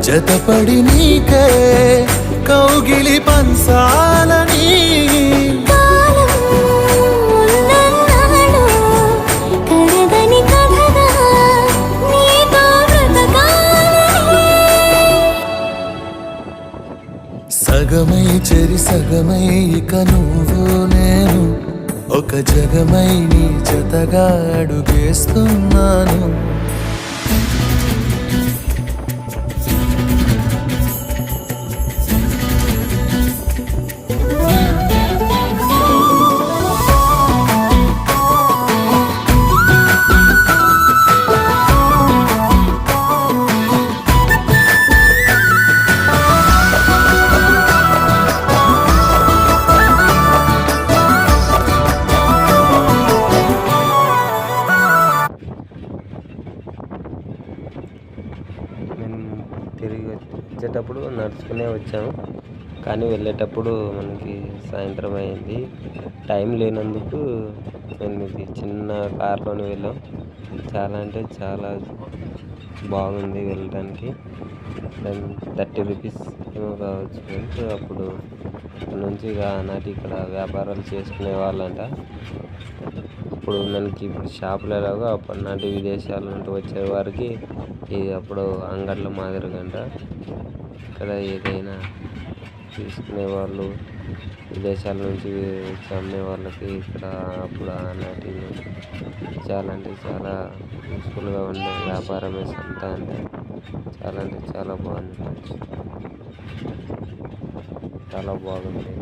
జతపడి నీకే కౌగిలి పంచాలని సగమై చెరి సగమై ఇక నువ్వు నేను ఒక జగమై నీ జతగా అడుగేస్తున్నాను. తిరిగి వచ్చేటప్పుడు నడుచుకునే వచ్చాము, కానీ వెళ్ళేటప్పుడు మనకి సాయంత్రం అయింది. టైం లేనందుకు మేము ఇది చిన్న కార్లోనే వెళ్ళాం. చాలా అంటే చాలా బాగుంది వెళ్ళడానికి. 30 రూపీస్ ఏమో కావచ్చు. అప్పుడు నుంచి ఇక ఆనాటి ఇక్కడ వ్యాపారాలు చేసుకునే వాళ్ళంట. ఇప్పుడు మనకి ఇప్పుడు షాపులు ఎలాగో అప్పటి నాటి విదేశాల నుండి వచ్చే వారికి ఇది అప్పుడు అంగడ్ల మాదిరిగంట. ఇక్కడ ఏదైనా తీసుకునే వాళ్ళు విదేశాల నుంచి వచ్చి అమ్మే వాళ్ళకి ఇక్కడ అప్పుడు ఆనాటి చాలా అంటే చాలా యూస్ఫుల్గా ఉండే వ్యాపారమే సంత అంటే చాలా బాగుంది. చాలా బాగుంది.